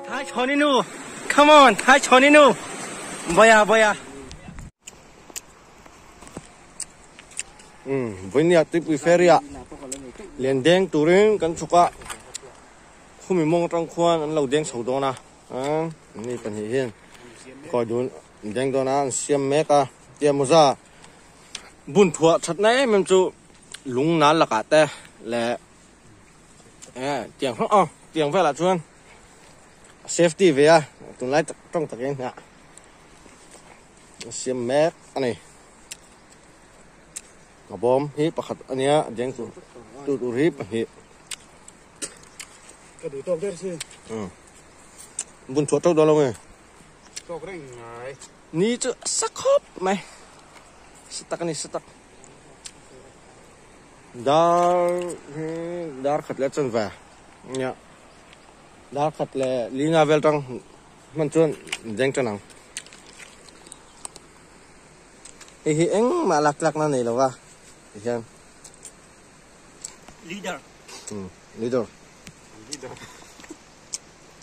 Thái Choninu, come on, Thái Choninu, boya. Với nhà tiếp với feria, liền đen tủ rừng căn chuka, không bị mong trong khoan ăn lẩu đen sầu đó na, này phần hiện, coi đun đen đó na xem mẹ cả, tiệm mua ra, bún thua chặt này mình chú lúng nát là cả té, lẽ, tiếng phải là chuan, safety về à, tụi lái trong tất nhiên ạ, xem mẹ anh này. Ngọc bom hi pakhat ania jeng tu hi hi cái đủ tôm đấy chứ bún chuột đâu đó luôn tôm cái này ni chu sắc khop mày stuck ni stuck dar khat le chen va nya dar khat le linga vel tang man chuan jeng chanang hi eng ma lak na nei lo wa Hiền. Leader. Leader.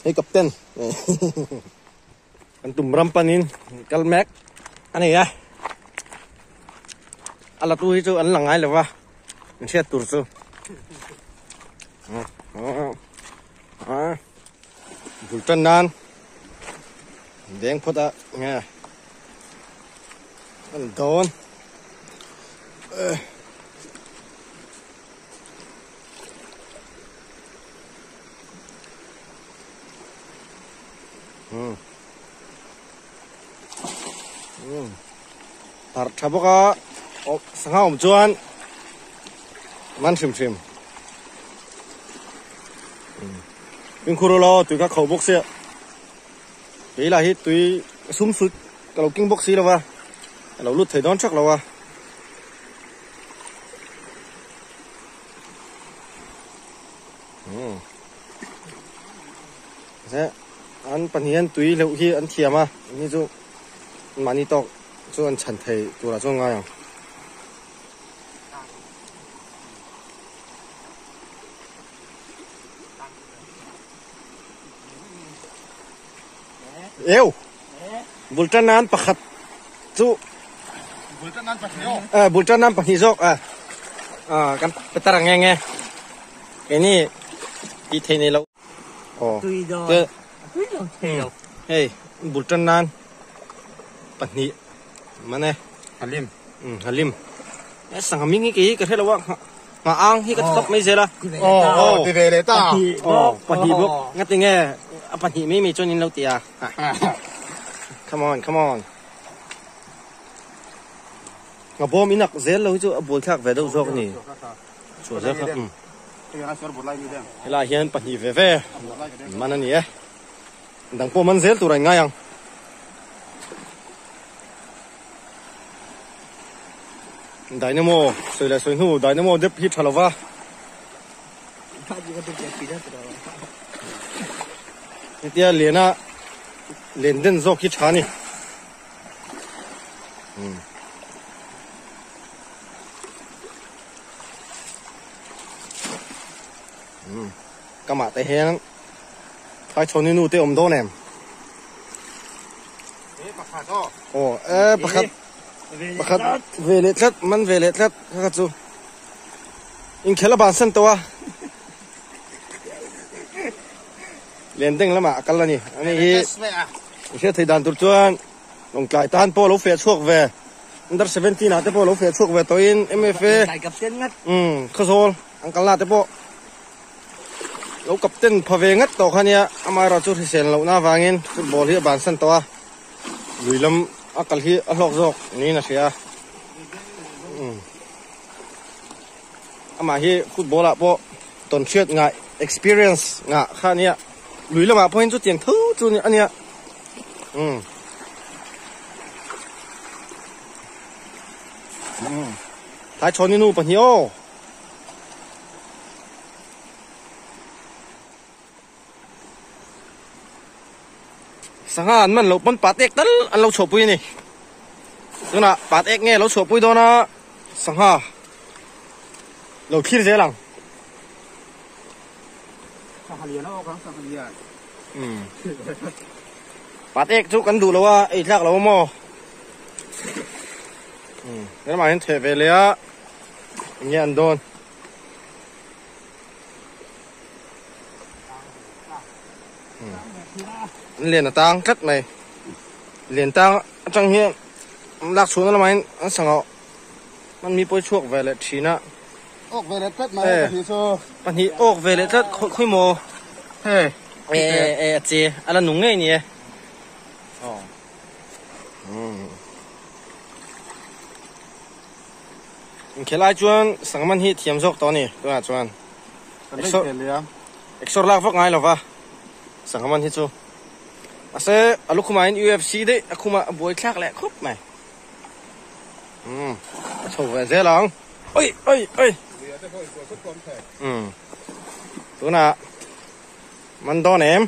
Hey captain. Anh tụm rampanin kalmek. Anh này à. Ala tu hi chu an langai lewa. Anh sẽ tur chu. Bultan nan. Deng phota nghe. Anh don. Tar chaboka sanga chuan man sim pin khuro lo tui ka khau box se ei la hi tui sum sut ka lo king box si lo wa lo lut thei don chak lo wa thế anh pan hiền tùy liệu khi anh thiềm à như chú mà đi tộc chú anh chẳng thấy tụi là chú ngay à yêu bultan nan pakhat chú bultan nan pakhiyo bultan nan pakhizok kan petarang nghe cái này đi thấy này lâu Tùy rồi. Hey, bultan nan pani mana halim halim sang mingi ki ka thela wa nga ang hi ka top mai zela ti về đấy ta pani bok ngati nge pani mi chonin lo tia come on nga bom inak zel lo chu abul thak ve do jok ni chu ze kha la hian pani ve manani e dang po man zel tu rai nga yang Dynamo soi la soi nu Dynamo dep hi thalawa tia lena len den zok hi thani kama te hen Thái Choninu te om do nem pakhat vele tlat man vele tlat ka chu in khela ban san to len deng lama kalani ani hi se thei dan tur chuan long klai tan po lo fe chuak ve under 17 ate po lo fe chuak ve to in mfa Đại captain ngắt. khosol angkal na te po lo captain phave ngat to khania amara chu sen lo na wangin football hi ban san to luilam akal hi alok jok ni na sia ama hi football a po ton chiat ngai experience nga khania luilam a point chu tiang thu chu ni ania Thái Choninu pan hi o sanga an man lo pan patek tal an lo chopui ni tuna patek nge lo chopui do na sanga lo khir je lang Sahalian nó có Sahalian ปัดเอกจุกันดูแล้วว่าไอ้ทักเราโม่แล้วมาเห็นเทเวเลยอะเงี้ยอันโดนเรียนต่างกัดไหมเรียนต่างจังเฮียหลักสูตรนั่นไหมอันสังเอามันมีป่วยช่วงเวลาทีน่ะ ออกไปเลยเป็ดมาทีโซ่ ปัญหาออกเวลาจะค่อยโมเฮ้เจอะไรหนุ่งไงเนี่ยอ๋อเคล้ายจวนสังมันฮิตเทียมซอกตอนนี้ตัวจวนเอ็กซ์ลากฟักไงหรอวะสังมันฮิตจูอาเซ่อลูกคุมาอิน UFC ดิอคุมาบวยคลากแหละครบไหมโชว์เสียหลังเอ้ยตัวน่ะมันโดนเอ็ม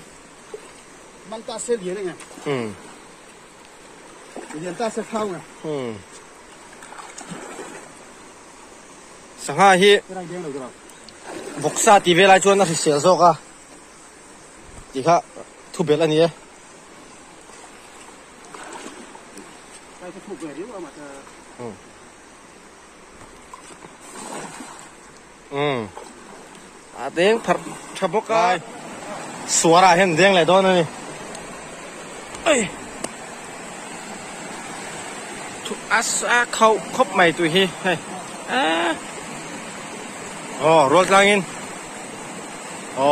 มันตาเสียเหรียญไงเหรียญตาเสียเท้าไงสังหาฮีบุกซาตีเวลาชวนนักเสียโซกะที่ข้าทุบเบลอันนี้ไปจะถูกเลยดิว่ามาจะเด้งผัดชับกายสวราเห็นเด้งเลยโดนนี่เอ้ยทุกอาสาเขาคบใหม่ตัวฮีเฮ้ยโอ้รถลางินโอ้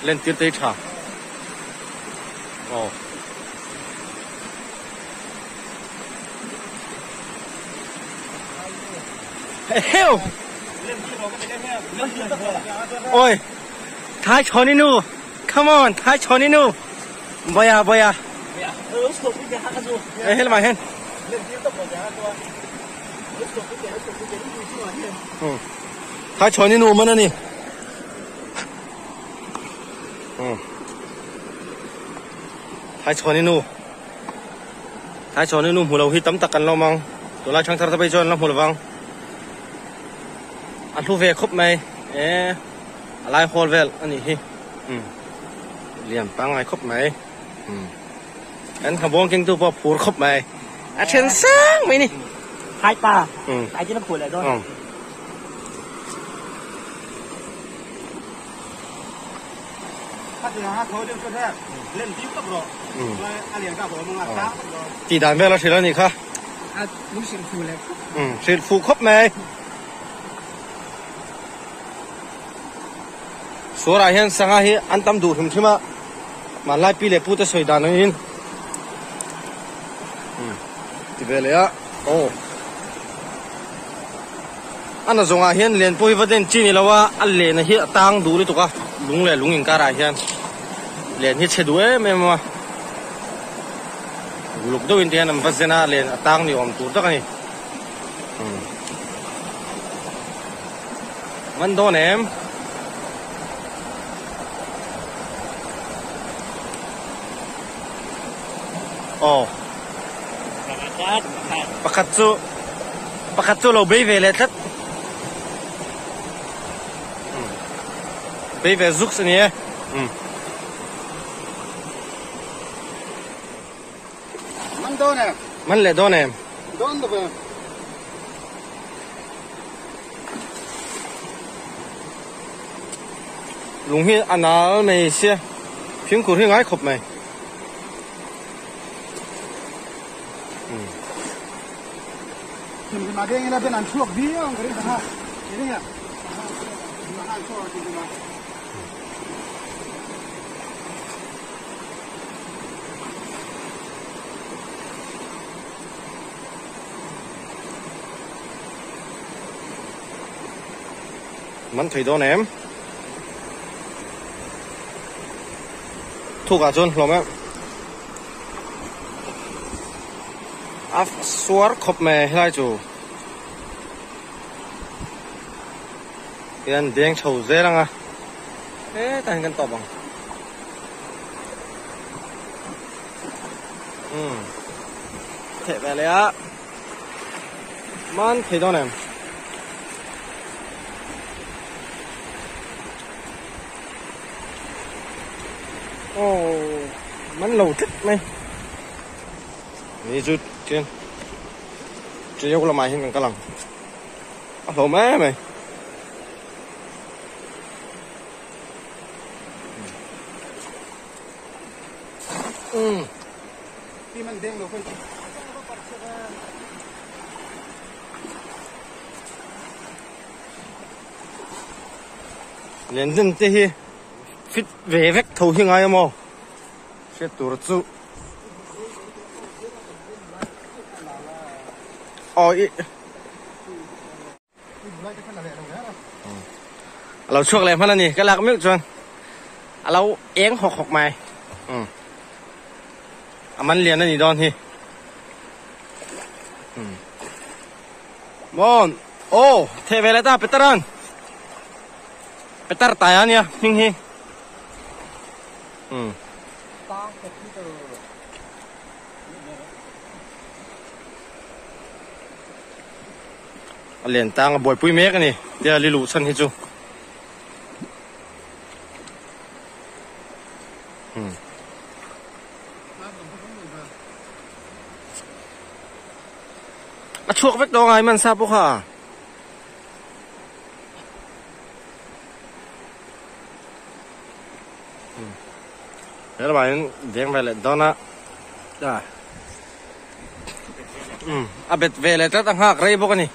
เล่นตีตีฉาโอ้เฮ้ยโอ้ยท้ายชอนี่นู come on ท้ายชอนี่นูบอยาเห็นไหมเห็นท้ายชอนี่นูมันนี่ท้ายชอนี่นูหูเราหิตตั้มตักกันเรามังตัวเราช่างทำไปจนเราหูเราบังอันทูเวครบไหมอะไรโฮลเวลอันนี้ฮิเลี่ยมปังไงครบไหมอันขบวนเก่งตัวพอผูดครบไหมอาเชนซังไหมนี่หายตาหายที่น้ำผูดเลยด้วยถ้าจะหาเขาเล่นก็แท้เล่นทิ้งก็รออะไรอย่างกับผมมึงอ่ะจีด่านเวลาเสร็จแล้วนี่ค่ะลูกศิษย์ผูดเลยเสร็จผูดครบไหมสวราเห็นสังหาฮีอันตั้มดูถึงใช่ไหมมาไล่ปีเล็กพูดจะสวยดานนี่ที่เวลาโอ้อันนั้นสงอาเห็นเรียนพูดว่าเด่นจีนี่แล้วว่าอันเรียนฮีตั้งดูเลยถูกปะลุงเลยลุงอิงการอะไรเห็นเรียนฮีเฉดด้วยไม่มาลูกดูอินเดียนมันเป็นอะไรเรียนตั้งนี่อมตัวตั้งนี่มันโดนเอ็มโอ้ประคัตจูเราเบย์เวลทัดเบย์เวซุกส์เนี่ยมันโดนเอ็มมันเลยโดนเอ็มโดนตัวลุงฮีอันนั้นไม่เสียพิงคุยง่ายครบไหมถึงมาเด้งแล้วเป็นอันช่วงเดียวก็ได้นะฮะนี่เนี่ยมาห้างช่วงจริงๆมันถือโดนเอ็มถูกอ่ะจนหรอไหมสวรคบแม่ให้จูยันเดียงโฉวเจ้าอ่ะแต่งกันต่อบ้างเทไปเลยอ่ะมันถือโดนเอ็ม Ồ, mắn lầu thích mày. Đi chút trên. Chỉ yêu là mày hình cái lòng. Lầu má mày. Khi mình đen rồi phải liền dân thế hi fit về vách thầu hi ngay mà sẽ tụt chú ôiเราช่วงแรงพันนี่ก็ลักไม่จวนเราเอ็งหกไม้มันเรียนนั่นนี่ดอนทีมอนโอ้เทเวลตาเปตรันเปตรตายอ่ะเนี่ยหิงหิงเรียนตังบ่อยปุ้ยเมกันนี่เดี๋ยวลิลูชันให้จูช่วงเวกดองไงมันทราบปุ๊ค่ะเดี๋ยวเราไปเดี๋ยวไปเลยดอนนะจ้าเบ็ดเวเลยจะตั้งหักไรบุกันนี่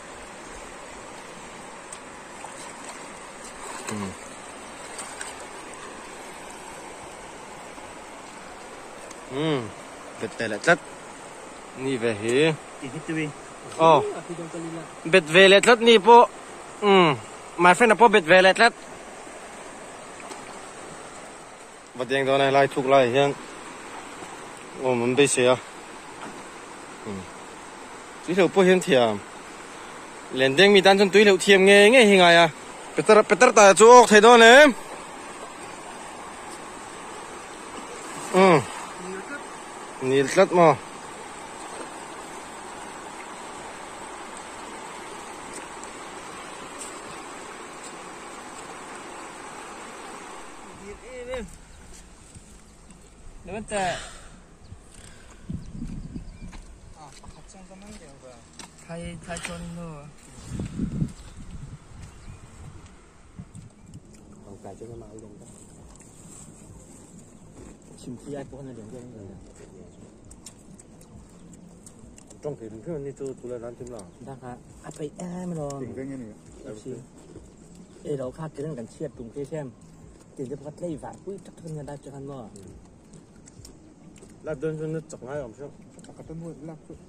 เบ็ดเวเลยจัดนี่เวฮีอ๋อเบ็ดเวเลตนี่พอมาเฟ้นนะพอเบ็ดเวเลตวัดยังตัวไหนไล่ทุกไล่ยังโอ้มันไม่เสียตุ้ยเหลวพอเห็นเทียมเล่นเด้งมีด้านจนตุ้ยเหลวเทียมไงยังไงอ่ะเปตรตาจูออกไทยโดนเลยนี่ลัดมาเดี๋ยวมันจะไทยชนเนอะเอาไก่จะมาเอาลงกันชิมที่ไอ้พวกนั้นเดี๋ยวเรื่องเลยจ้องถึงเพื่อนนี่ตัวละร้านจิ้มหรอได้ครับเอาไปแอมรอจริงจังยังไงชิมเราคาดเรื่องกันเชียดตรงเชี่ยมถึงจะพัดไล่ฝ่ายปุ้ยจับกันได้จังกันว่าแล้วเดินจนนึกจับง่ายผมเชื่อจับกันด้วยลักสุด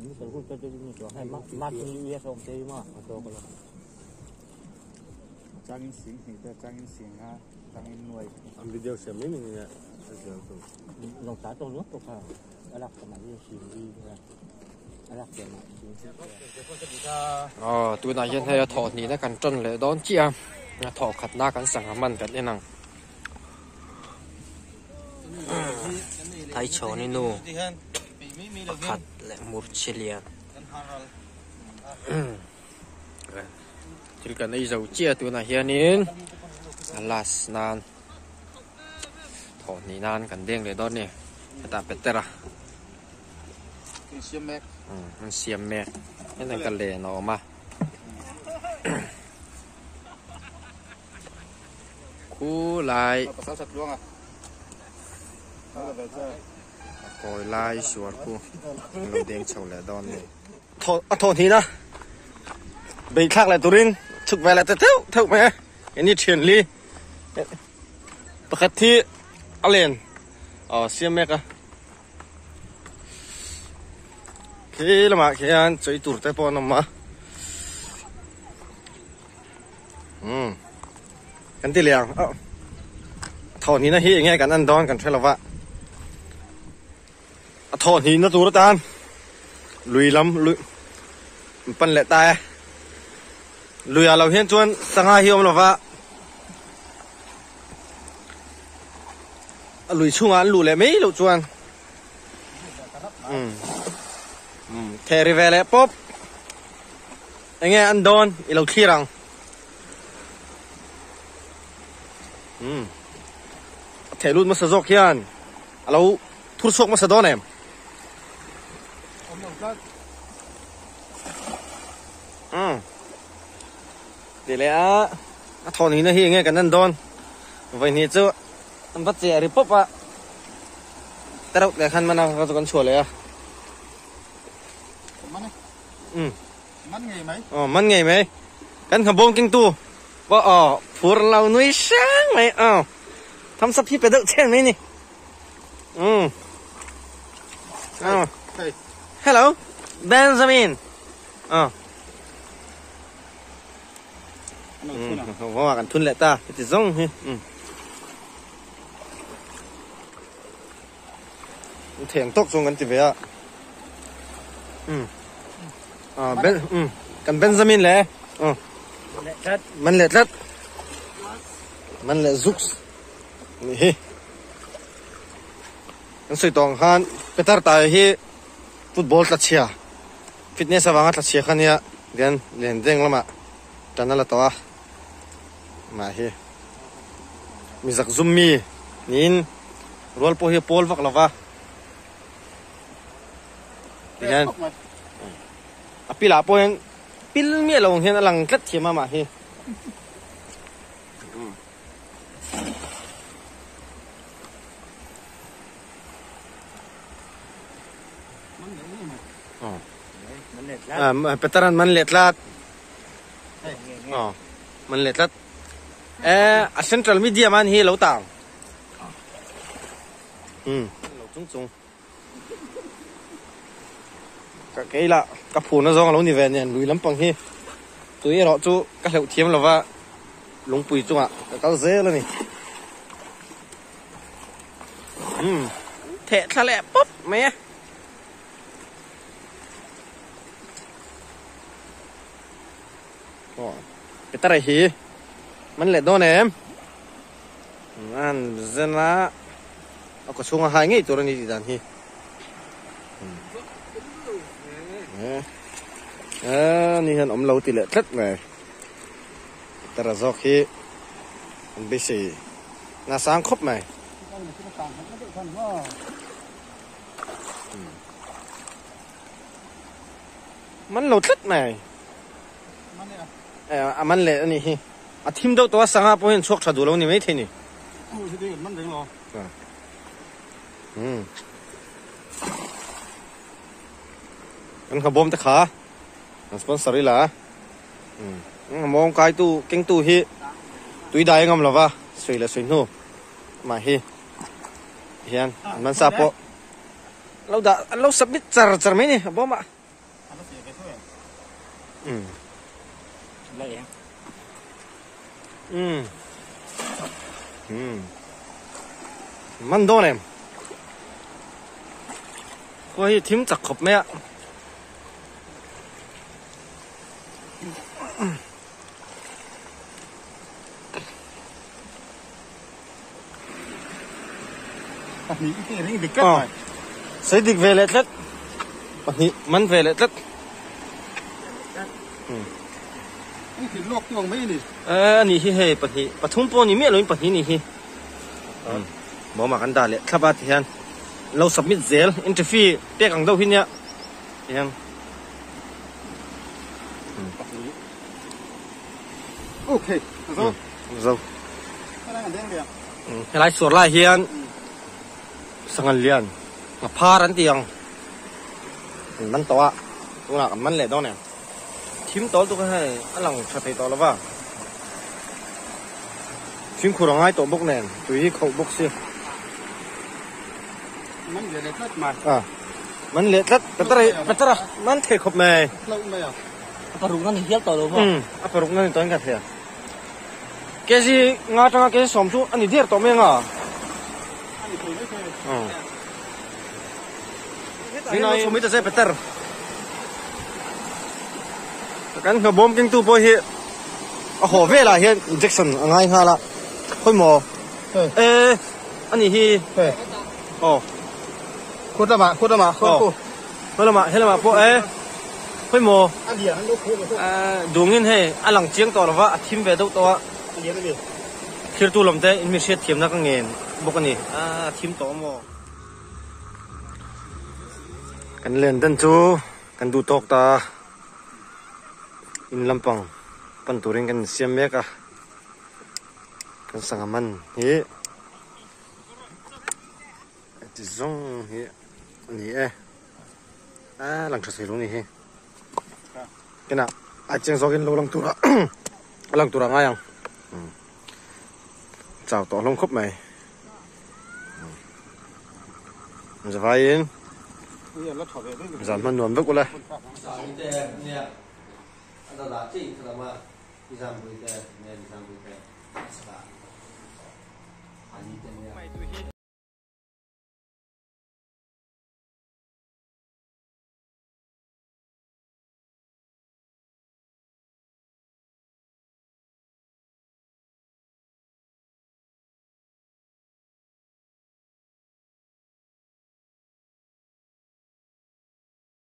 นี่เป็นพูดกันจะมีตัวให้มากที่เยอะสมเจมากตัวกันจ้างสิงห์แต่จ้างสิงห์ฮะจ้างหน่วยอันวิดีโอเสียไม่มีเนี่ยลงสายตรงนู้นตัวค่ะอะไรกันมาที่ชิมดีเลยอะไรกันมาอ๋อตัวนายยันให้ถอดนี่ได้กันจนเลยโดนเจียมถอดขัดหน้ากันสั่งมันกันนี่นังไทยโชนี่นูขัดและมูร์เชเลียที่กันไอ้เจ้าเจียตัวนายยันนี่ลาสนานถอดนี่นานกันเด้งเลยโดนนี่แต่เป็ดแต่ละเสียมแม็กมันเสียมแม็กนั่นกันเลยเนาะมาคู่ลายคอยลายสวนคู่เราเด้งเฉาแหล่ดอนเลยโทษทีนะเบรกทักแหละตัวรินฉุกไปแหละแต่เท่าไหมอันนี้เฉียนลีปกติอะไรอ๋อเสียมแม็กอะคือละมาแค่อันใจตูดแต่ปอนมากันที่เลี้ยงถอดนี้นะเฮียง่ายกันอันดอนกันใช่หรอวะถอดนี้นะตัวตาลลุยล้ำลุยปั่นแหละตายลุยเราเห็นชวนสังหารเฮียมหรอวะลุยช่วงอันลุยเลยไม่ลุยชวนเทริเวลปุ๊บยังไงอันโดนเราขี้รัง thể luôn mà sử dụng hiền lâu thua sốc mà sử dụng em để lẽ thằng này nó hi nghe cái nên đòn vậy thì chứ anh bắt trẻ thì bóp à ta đâu để khăn mà nào có con chuộtเลยàมันไงไหม มันไงไหมกันขบวนกิ้งตู้ว่าพูดเราหนุ่ยช่างไหมทำสับพี่ไปเด็กเช่นไหมนี่Hello Benjamin ว่ากันทุนแหละตาจะส่งเถียงตกส่งกันจิเวียกันเบนจามินแหละมันเล็ดลัดมันเล็ดซุกส์นี่กันสุดตองฮันเปตาร์ตายฮีฟุตบอลตัดเชียฟิตเนสว่างตัดเชียขันเนี่ยเรียนเด้งแล้วมาจันนั่นละตัวมาฮีมีสักซุมมีนินรัวลโพฮีโพลวักละวะเรียนปีละโพฮีปิลเมียลงเห็นหลังกัดเทียมาฮีPetaran man letlat man letlat a central media man hi lo tang lo chung chung ka cái là ka phun nó rong lo ni ven nen lui lampang hi tui ro chu ka hlau thiam lo wa lung pui chu a ka ze lo ni thẹ tha lẹ pop mẹ cái ta hi mình lại đón em ăn dân lá có xuống hai ngày tôi đi đàn hi ni hen om lâu thì lại rất này ta là do khi anh bị gì là sáng khóc này mình lâu rất nàyมันเละนี่ฮิทีมเดียวตัวสังหารพวกเห็นชกชาดูแล้วนี่ไม่เท่นี่มันเร่งรอกันขบวนตะขาสปอนเซอร์ล่ะมองกายตู้เก่งตู้ฮิตุยได้งามหรอวะสวยละสวยนู่มาฮิเฮียนมันซาโปเราสับมิดจาร์ไหมนี่บ่มาLệมันโดนเอ็มก็ให้ทีมจักขบไหมอ่ะนี่ดิกกันใส่ดิกเวลเล็ดปัจจุบันมันเวลเล็ดนี่คือโลกตัวไม่นี่นี่ฮิเฮ้ปัจจุบันปัจจุบันนี่ไม่รู้ปัจจุบันนี่ฮิบอกมากันได้เลยครับที่ฮันเราสับมิดเซลอินเทอร์ฟีเรียกอังเดาหินเนี่ยที่ฮันโอเคเราให้ไล่ส่วนไล่เฮียนสังเลียนมาพารันเตียงมันตัวตัวหนักมันเละตอนเนี่ยทีมตัวตัวให้อันหลังชัดในตัวแล้วว่าทีมคู่ร้องไห้ตัวบุกแน่นตัวที่เขาบุกเสียมันเละลัดมามันเละลัดแต่ตระมันเทขบแม่ปรุงนั่นเฮียตัวรู้มั้งปรุงนั่นตัวกันเถอะแกสิงาจังแกสมชูอันนี้เดียร์ตัวเมียงนี่นายสมิธจะเป็นเตอร์กันขบวนกินตู้ไปเฮียโอ้โหเวลาเฮียแจ็คสันง่ายฮะละค่อยหมออันนี้เฮียคุดละมาคุดละมาคุดละมาเฮละมาพวกค่อยหมออันเดียวอันลูกคุดดูเงินให้อันหลังเจียงต่อหรือว่าทีมเวดตัวอันเดียวไม่ดีท khir tu lom te in mi set thiam na ka ngen bok ani thim to mo kan len dan chu kan du tok ta in lampang pan turing kan siam meka kan sangaman hi ti zong hi ni lang thase lu ni hi kena acheng zogin lo lang tura lang tura ngayang chào tỏ lông khúc mày giờ vai in giảm hơn nuông vứt qua đây